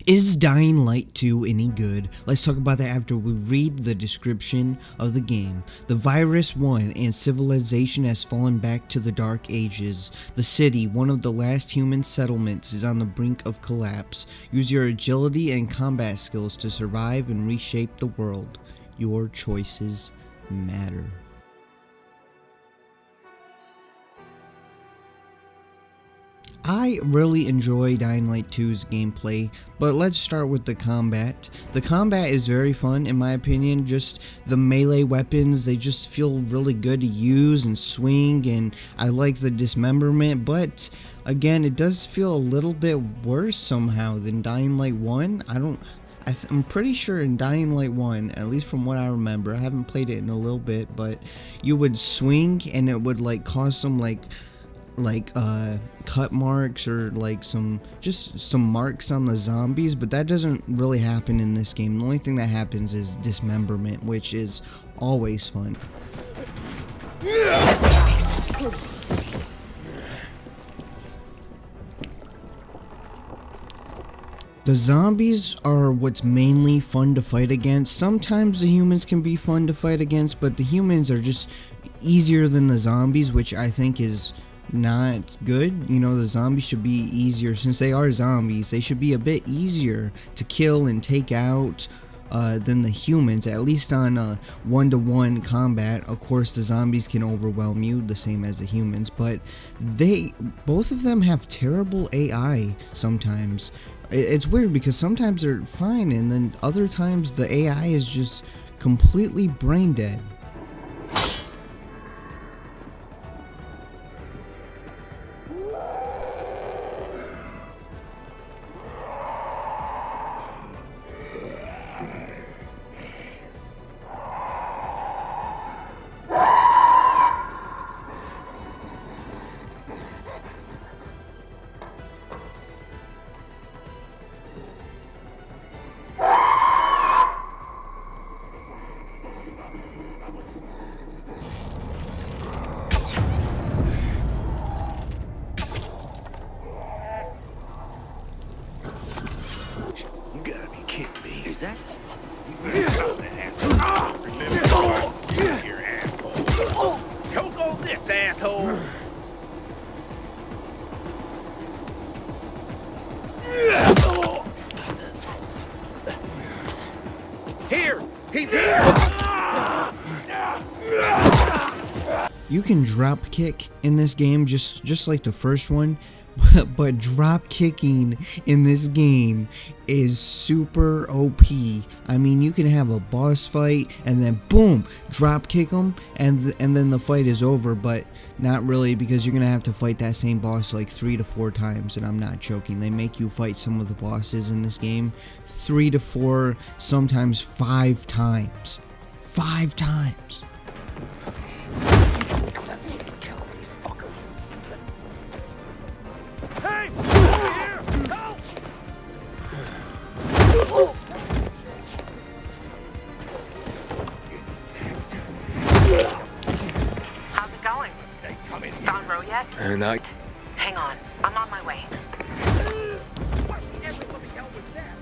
Is Dying Light 2 any good? Let's talk about that after we read the description of the game. The virus won and civilization has fallen back to the Dark Ages. The city, one of the last human settlements, is on the brink of collapse. Use your agility and combat skills to survive and reshape the world. Your choices matter. I really enjoy Dying Light 2's gameplay, but let's start with the combat. The combat is very fun in my opinion. Just the melee weapons, they just feel really good to use and swing, and I like the dismemberment, but again, it does feel a little bit worse somehow than Dying Light 1. I'm pretty sure in Dying Light 1, at least from what I remember, I haven't played it in a little bit, but you would swing and it would like cause some cut marks or like some marks on the zombies, but that doesn't really happen in this game. The only thing that happens is dismemberment, which is always fun. The zombies are what's mainly fun to fight against. Sometimes the humans can be fun to fight against, but the humans are just easier than the zombies, which I think is not good. You know, the zombies should be easier. Since they are zombies, they should be a bit easier to kill and take out than the humans, at least on one-to-one combat. Of course, the zombies can overwhelm you the same as the humans, but both of them have terrible AI sometimes. It's weird because sometimes they're fine and then other times the AI is just completely brain dead. Is that? Choke on this, asshole! Here! He's here! You can drop kick in this game just like the first one, but drop kicking in this game is super OP. I mean, you can have a boss fight and then boom, drop kick them and then the fight is over, but not really, because you're gonna have to fight that same boss like 3 to 4 times, and I'm not joking. They make you fight some of the bosses in this game 3 to 4, sometimes 5 times. 5 times. Hey! Here! Help! How's it going? They come in here. Found row yet? Not. Hang on, I'm on my way. What the hell was that?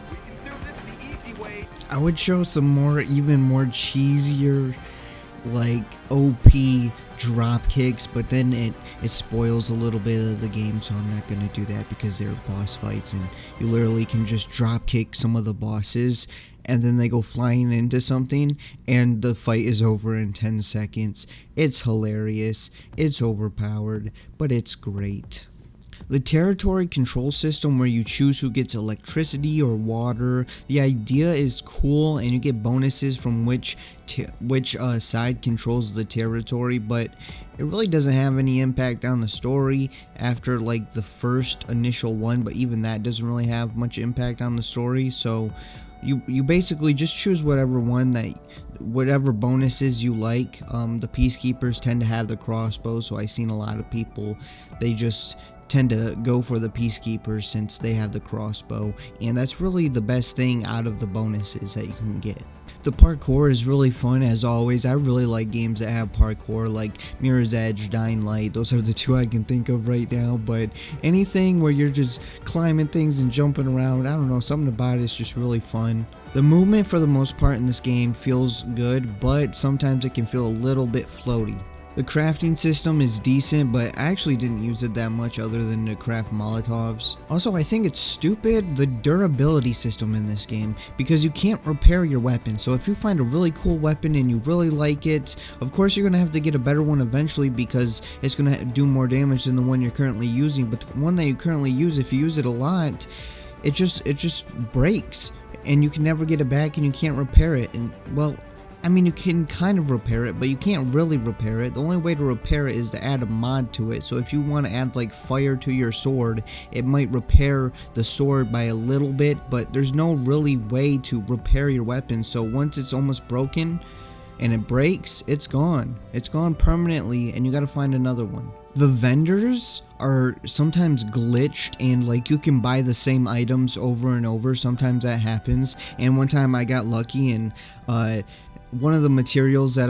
We can do this the easy way. I would show some even more cheesier, like OP drop kicks, but then it spoils a little bit of the game, so I'm not gonna do that because they're boss fights and you literally can just drop kick some of the bosses and then they go flying into something and the fight is over in 10 seconds. It's hilarious, it's overpowered, but it's great. The territory control system, where you choose who gets electricity or water, the idea is cool and you get bonuses from which side controls the territory, but it really doesn't have any impact on the story after like the first initial one, but even that doesn't really have much impact on the story. So you basically just choose whatever bonuses you like. The peacekeepers tend to have the crossbow, so I've seen a lot of people, they just tend to go for the peacekeepers since they have the crossbow, and that's really the best thing out of the bonuses that you can get. The parkour is really fun as always. I really like games that have parkour, like Mirror's Edge, Dying Light. Those are the two I can think of right now, but anything where you're just climbing things and jumping around, I don't know, something about it is just really fun. The movement for the most part in this game feels good, but sometimes it can feel a little bit floaty. The crafting system is decent, but I actually didn't use it that much other than to craft Molotovs. Also, I think it's stupid, the durability system in this game, because you can't repair your weapon. So if you find a really cool weapon and you really like it, of course you're going to have to get a better one eventually because it's going to do more damage than the one you're currently using. But the one that you currently use, if you use it a lot, it just breaks and you can never get it back and you can't repair it. And well, I mean, you can kind of repair it, but you can't really repair it. The only way to repair it is to add a mod to it. So if you want to add like fire to your sword, it might repair the sword by a little bit, but there's no really way to repair your weapon. So once it's almost broken and it breaks, it's gone. It's gone permanently and you got to find another one. The vendors are sometimes glitched and like you can buy the same items over and over. Sometimes that happens. And one time I got lucky and one of the materials that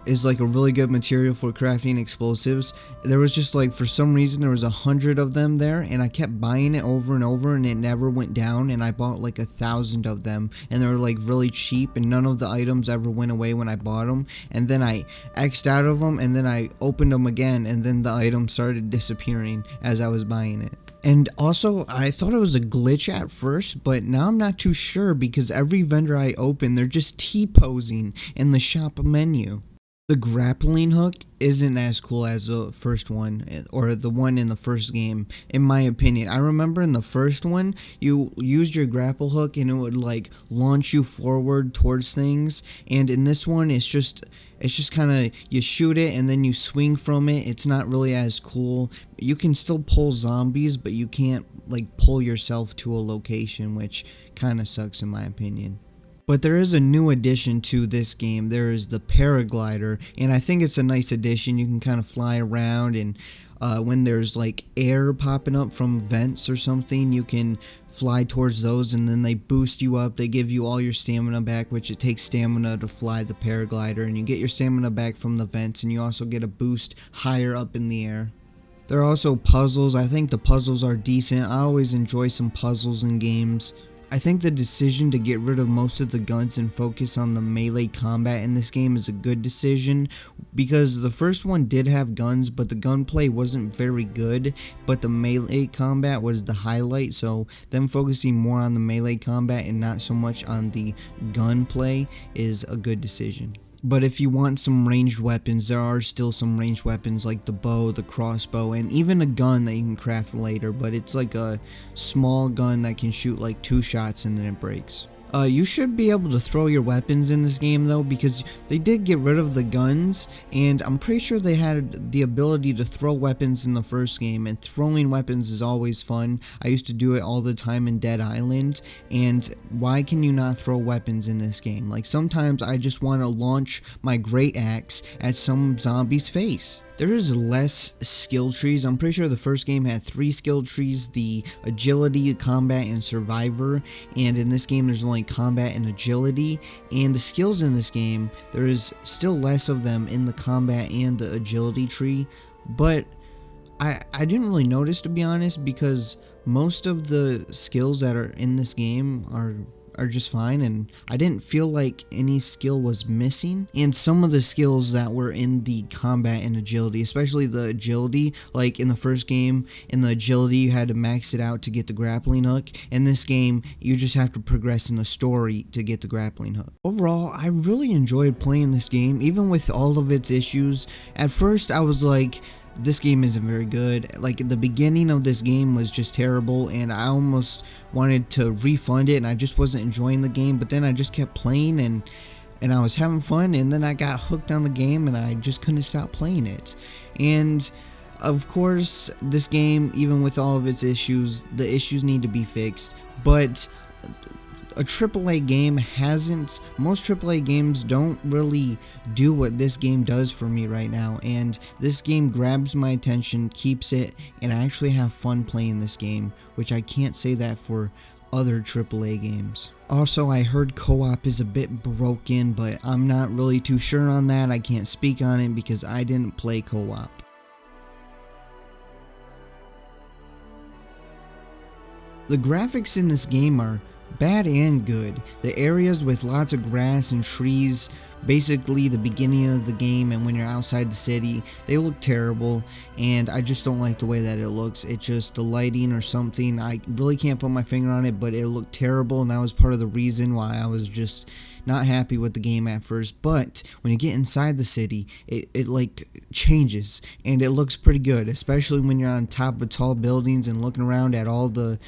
is like a really good material for crafting explosives, there was just like, for some reason there was 100 of them there and I kept buying it over and over and it never went down, and I bought like 1,000 of them and they were like really cheap and none of the items ever went away when I bought them, and then I X'd out of them and then I opened them again and then the items started disappearing as I was buying it. And also, I thought it was a glitch at first, but now I'm not too sure because every vendor I open, they're just T-posing in the shop menu. The grappling hook isn't as cool as the first one, or the one in the first game, in my opinion. I remember in the first one, you used your grapple hook and it would like launch you forward towards things, and in this one, it's just kind of, you shoot it and then you swing from it. It's not really as cool. You can still pull zombies, but you can't like pull yourself to a location, which kind of sucks in my opinion. But there is a new addition to this game. There is the paraglider, and I think it's a nice addition. You can kind of fly around, and when there's like air popping up from vents or something, you can fly towards those and then they boost you up. They give you all your stamina back, which it takes stamina to fly the paraglider, and you get your stamina back from the vents, and you also get a boost higher up in the air. There are also puzzles. I think the puzzles are decent. I always enjoy some puzzles in games. I think the decision to get rid of most of the guns and focus on the melee combat in this game is a good decision, because the first one did have guns, but the gunplay wasn't very good, but the melee combat was the highlight, so them focusing more on the melee combat and not so much on the gunplay is a good decision. But if you want some ranged weapons, there are still some ranged weapons like the bow, the crossbow, and even a gun that you can craft later, but it's like a small gun that can shoot like 2 shots and then it breaks. You should be able to throw your weapons in this game though, because they did get rid of the guns, and I'm pretty sure they had the ability to throw weapons in the first game, and throwing weapons is always fun. I used to do it all the time in Dead Island, and why can you not throw weapons in this game? Like sometimes I just want to launch my great axe at some zombie's face. There is less skill trees. I'm pretty sure the first game had 3 skill trees: the agility, combat, and survivor. And in this game, there's only combat and agility. And the skills in this game, there is still less of them in the combat and the agility tree. But I didn't really notice, to be honest, because most of the skills that are in this game are just fine, and I didn't feel like any skill was missing. And some of the skills that were in the combat and agility, especially the agility, like in the first game, in the agility you had to max it out to get the grappling hook. In this game, you just have to progress in the story to get the grappling hook. Overall, I really enjoyed playing this game, even with all of its issues. At first, I was like, this game isn't very good. Like, the beginning of this game was just terrible, and I almost wanted to refund it, and I just wasn't enjoying the game. But then I just kept playing, and I was having fun, and then I got hooked on the game, and I just couldn't stop playing it. And of course, this game, even with all of its issues, the issues need to be fixed. But a AAA game hasn't, most AAA games don't really do what this game does for me right now, and this game grabs my attention, keeps it, and I actually have fun playing this game, which I can't say that for other AAA games. Also, I heard co-op is a bit broken, but I'm not really too sure on that. I can't speak on it because I didn't play co-op. The graphics in this game are bad and good. The areas with lots of grass and trees, basically the beginning of the game and when you're outside the city, they look terrible, and I just don't like the way that it looks. It's just the lighting or something. I really can't put my finger on it, but it looked terrible, and that was part of the reason why I was just not happy with the game at first. But when you get inside the city, it like changes and it looks pretty good, especially when you're on top of tall buildings and looking around at all the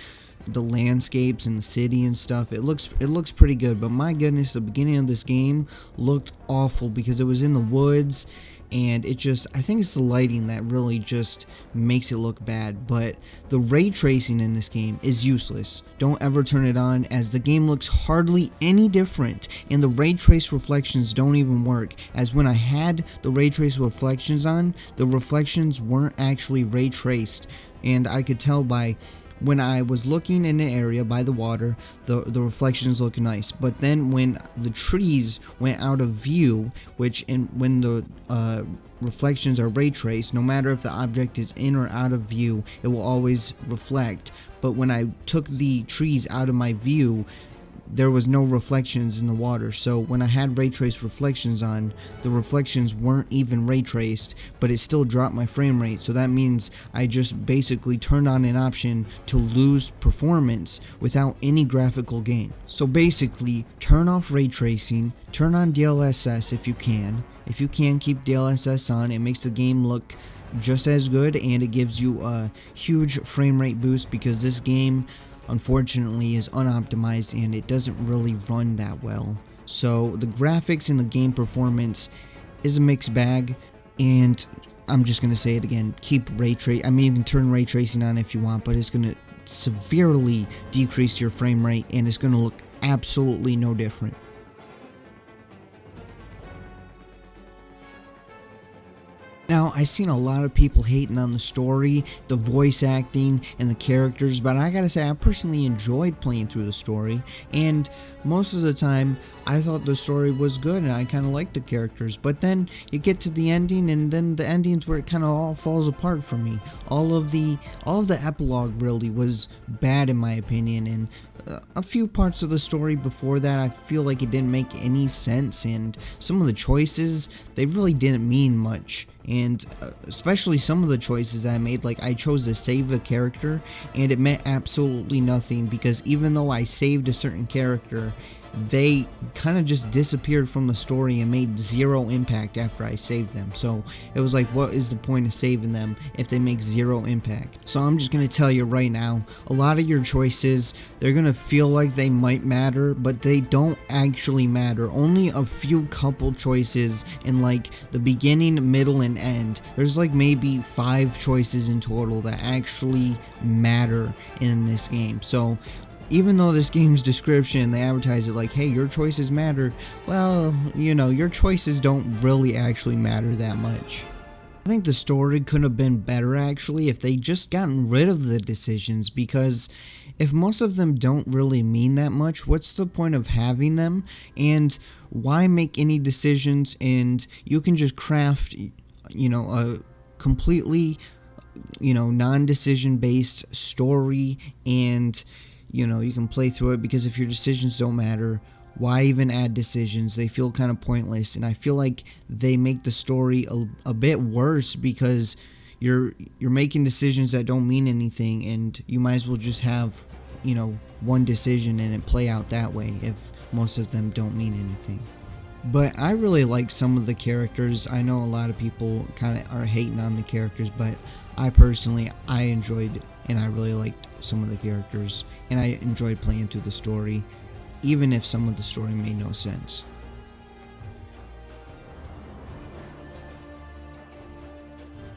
landscapes and the city and stuff. It looks pretty good. But my goodness, the beginning of this game looked awful because it was in the woods, and I think it's the lighting that really just makes it look bad. But the ray tracing in this game is useless. Don't ever turn it on, as the game looks hardly any different, and the ray trace reflections don't even work, as when I had the ray trace reflections on, the reflections weren't actually ray traced, and I could tell by when I was looking in the area by the water, the reflections look nice. But then when the trees went out of view, when the reflections are ray traced, no matter if the object is in or out of view, it will always reflect. But when I took the trees out of my view, there was no reflections in the water. So when I had ray trace reflections on, the reflections weren't even ray traced, but it still dropped my frame rate. So that means I just basically turned on an option to lose performance without any graphical gain. So basically, turn off ray tracing, turn on DLSS if you can. If you can, keep DLSS on. It makes the game look just as good, and it gives you a huge frame rate boost, because this game unfortunately is unoptimized and it doesn't really run that well. So the graphics and the game performance is a mixed bag, and I'm just gonna say it again, keep ray trace. I mean, you can turn ray tracing on if you want, but it's gonna severely decrease your frame rate and it's gonna look absolutely no different. Now, I've seen a lot of people hating on the story, the voice acting, and the characters, but I gotta say, I personally enjoyed playing through the story, and most of the time, I thought the story was good, and I kind of liked the characters. But then, you get to the ending, and then the ending's where it kind of all falls apart for me. All of the epilogue really was bad in my opinion, and a few parts of the story before that, I feel like it didn't make any sense, and some of the choices, they really didn't mean much. And especially some of the choices I made, like I chose to save a character, and it meant absolutely nothing, because even though I saved a certain character, they kind of just disappeared from the story and made zero impact after I saved them. So it was like, what is the point of saving them if they make zero impact? So I'm just going to tell you right now, a lot of your choices, they're going to feel like they might matter, but they don't actually matter. Only a few couple choices in like the beginning, middle, and end. There's like maybe 5 choices in total that actually matter in this game. So even though this game's description, they advertise it like, hey, your choices matter, well, you know, your choices don't really actually matter that much. I think the story could have been better actually if they just gotten rid of the decisions, because if most of them don't really mean that much, what's the point of having them? And why make any decisions? And you can just craft, you know, a completely, you know, non-decision based story, and you know, you can play through it, because if your decisions don't matter, why even add decisions? They feel kind of pointless, and I feel like they make the story a bit worse, because you're making decisions that don't mean anything, and you might as well just have, you know, one decision and it play out that way if most of them don't mean anything. But I really like some of the characters. I know a lot of people kind of are hating on the characters, but I personally, I enjoyed and I really liked some of the characters, and I enjoyed playing through the story, even if some of the story made no sense.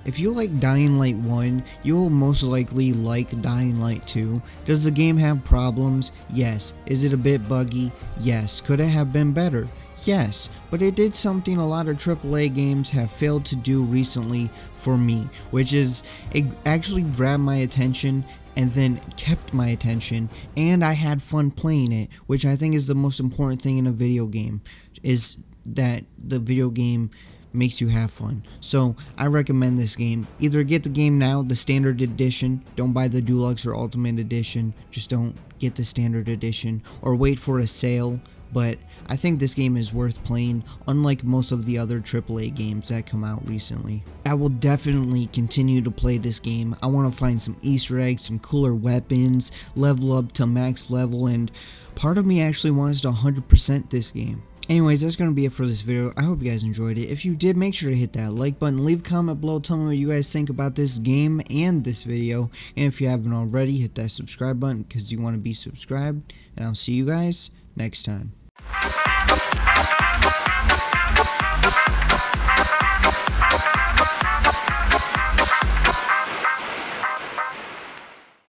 If you like Dying Light 1, you will most likely like Dying Light 2. Does the game have problems? Yes. Is it a bit buggy? Yes. Could it have been better? Yes, but it did something a lot of AAA games have failed to do recently for me, which is it actually grabbed my attention and then kept my attention, and I had fun playing it, which I think is the most important thing in a video game, is that the video game makes you have fun. So I recommend this game. Either get the game now, the standard edition, don't buy the deluxe or ultimate edition, just don't get the standard edition, or wait for a sale. But I think this game is worth playing, unlike most of the other AAA games that come out recently. I will definitely continue to play this game. I want to find some Easter eggs, some cooler weapons, level up to max level, and part of me actually wants to 100% this game. Anyways, that's going to be it for this video. I hope you guys enjoyed it. If you did, make sure to hit that like button, leave a comment below, tell me what you guys think about this game and this video. And if you haven't already, hit that subscribe button because you want to be subscribed. And I'll see you guys next time.